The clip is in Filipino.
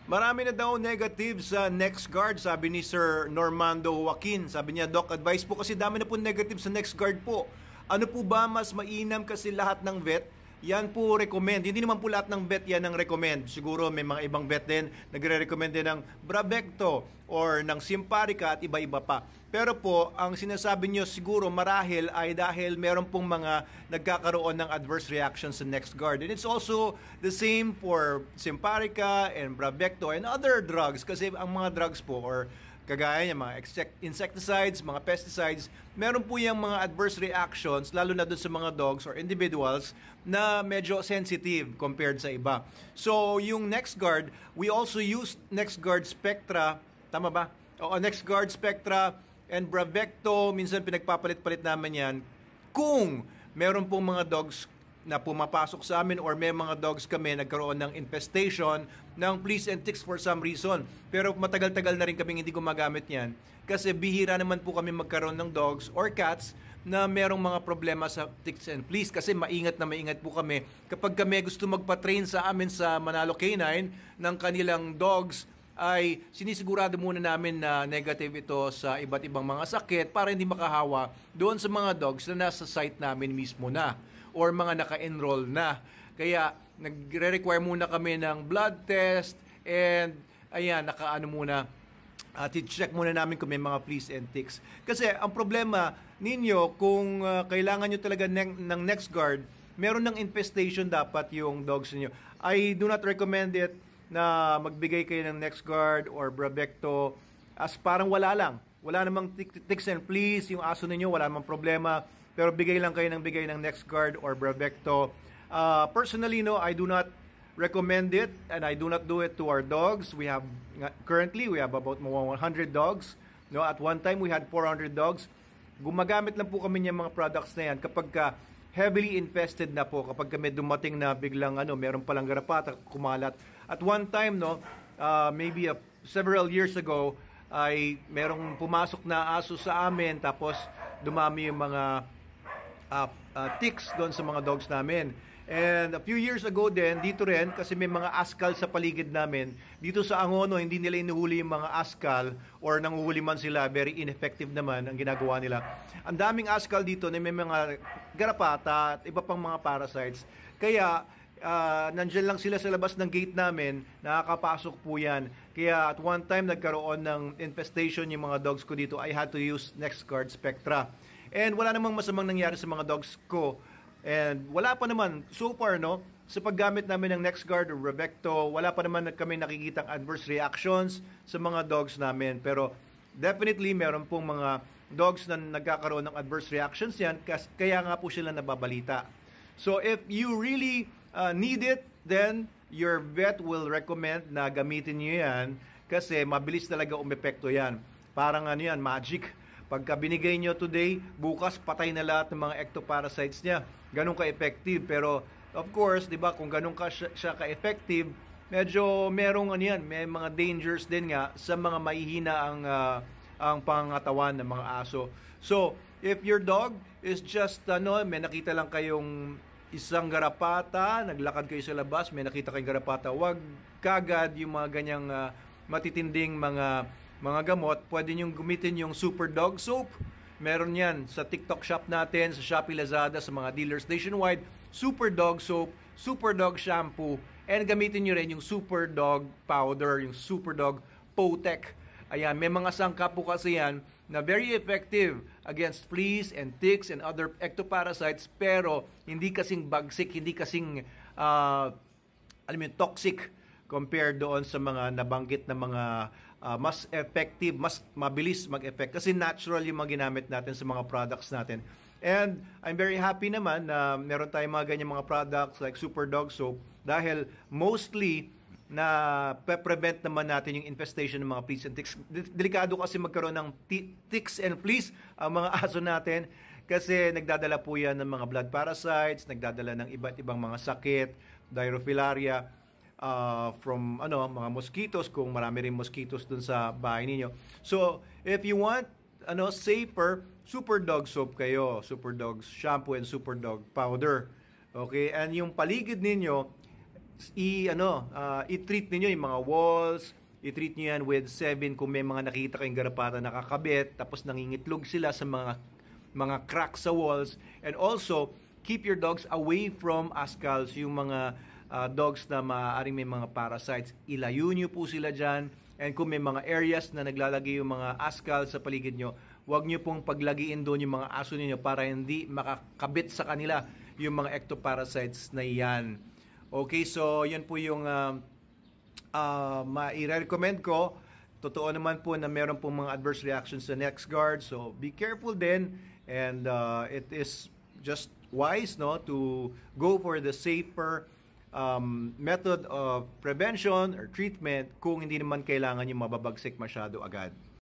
Marami na daw negative sa NexGard, sabi ni Sir Normando Joaquin. Sabi niya, Doc, advice po kasi dami na po negative sa NexGard po. Ano po ba mas mainam kasi lahat ng vet? Yan po recommend. Hindi naman po lahat ng vet yan ang recommend. Siguro may mga ibang vet din nagre-recommend din ng Bravecto or ng Simparica at iba-iba pa. Pero po, ang sinasabi nyo siguro marahil ay dahil meron pong mga nagkakaroon ng adverse reactions sa NexGard. And it's also the same for Simparica and Bravecto and other drugs kasi ang mga drugs po or kagaya niya, mga insecticides, mga pesticides, meron po yung mga adverse reactions, lalo na dun sa mga dogs or individuals na medyo sensitive compared sa iba. So, yung NexGard, we also use NexGard Spectra, tama ba? O NexGard Spectra and Bravecto, minsan pinagpapalit-palit naman yan, kung meron pong mga dogs na pumapasok sa amin or may mga dogs kami nagkaroon ng infestation ng fleas and ticks for some reason. Pero matagal-tagal na rin kami hindi gumagamit yan kasi bihira naman po kami magkaroon ng dogs or cats na merong mga problema sa ticks and fleas kasi maingat na maingat po kami. Kapag kami gusto magpa-train sa amin sa Manalo Canine ng kanilang dogs, ay sinisigurado muna namin na negative ito sa iba't ibang mga sakit para hindi makahawa doon sa mga dogs na nasa site namin mismo na or mga naka-enroll na. Kaya nagre-require muna kami ng blood test and ayan, naka-ano muna, check muna namin kung may mga fleas and ticks. Kasi ang problema ninyo, kung kailangan nyo talaga ng NexGard, meron ng infestation dapat yung dogs niyo. I do not recommend it na magbigay kayo ng NexGard or Bravecto as parang wala lang. Wala namang ticks and fleas, yung aso ninyo, wala namang problema. Pero bigay lang kayo ng NexGard or Bravecto. Personally, no, I do not recommend it and I do not do it to our dogs. Currently, we have about 100 dogs. No, at one time, we had 400 dogs. Gumagamit lang po kami ng mga products na yan kapag heavily infested na po, kapag kami dumating na biglang meron palang garapata, kumalat. At one time, no, maybe several years ago, ay merong pumasok na aso sa amin tapos dumami yung mga ticks doon sa mga dogs namin. And a few years ago din, dito rin, kasi may mga askal sa paligid namin, dito sa Angono, hindi nila inuhuli yung mga askal or nanguhuli man sila, very ineffective naman ang ginagawa nila. Ang daming askal dito na may mga garapata at iba pang mga parasites. Kaya, nandyan lang sila sa labas ng gate namin, nakakapasok po yan. Kaya at one time, nagkaroon ng infestation yung mga dogs ko dito, I had to use NexGard Spectra. And wala namang masamang nangyari sa mga dogs ko. And wala pa naman, so far, no, sa paggamit namin ng NexGard or Bravecto, wala pa naman kami nakikitang adverse reactions sa mga dogs namin. Pero definitely, meron pong mga dogs na nagkakaroon ng adverse reactions yan, kaya nga po sila nababalita. So if you really need it, then your vet will recommend na gamitin nyo yan kasi mabilis talaga umepekto yan. Parang yan, magic. Pagka binigay nyo today, bukas patay na lahat ng mga ectoparasites niya. Ganun ka-effective. Pero, of course, di ba, kung ganun siya ka-effective, medyo merong may mga dangers din nga sa mga mahihina ang pangatawan ng mga aso. So, if your dog is just, may nakita lang kayong isang garapata, naglakad kayo sa labas, may nakita kayong garapata, wag kagad yung mga ganyang matitinding mga gamot, pwede nyo gamitin yung Super Dog Soap. Meron yan sa TikTok shop natin, sa Shopee, Lazada, sa mga dealers nationwide. Super Dog Soap, Super Dog Shampoo, and gamitin nyo rin yung Super Dog Powder, yung Super Dog Potec. Ayan, may mga sangkap po kasi yan na very effective against fleas and ticks and other ectoparasites, pero hindi kasing bagsik, hindi kasing toxic compared doon sa mga nabanggit na mga mas effective, mas mabilis mag-effect kasi natural yung mga ginamit natin sa mga products natin. And I'm very happy naman na meron tayong mga ganyan mga products like Super Dog Soap dahil mostly na prevent naman natin yung infestation ng mga fleas and ticks. Delikado kasi magkaroon ng ticks and fleas ang mga aso natin kasi nagdadala po yan ng mga blood parasites, nagdadala ng iba't ibang mga sakit, dirophilaria, from mga mosquitoes kung marami rin mosquitoes dun sa bahay ninyo. So, if you want safer, Super Dog Soap kayo, Super Dog Shampoo and Super Dog Powder. Okay? And yung paligid ninyo, i-treat niyo yung mga walls, i-treat niyo yan with 7 kung may mga nakita kayong garapata nakakabit, tapos nangingitlog sila sa mga cracks sa walls. And also, keep your dogs away from ascals, yung mga dogs na maaaring may mga parasites. Ilayo niyo po sila dyan. And kung may mga areas na naglalagay yung mga ascals sa paligid nyo, huwag nyo pong paglagiin doon yung mga aso ninyo para hindi makakabit sa kanila yung mga ectoparasites na yan. Okay, so yan po yung mai-recommend ko. Totoo naman po na meron pong mga adverse reactions sa NexGard, so be careful din, and it is just wise, no, to go for the safer method of prevention or treatment kung hindi naman kailangan yung mababagsik masyado agad.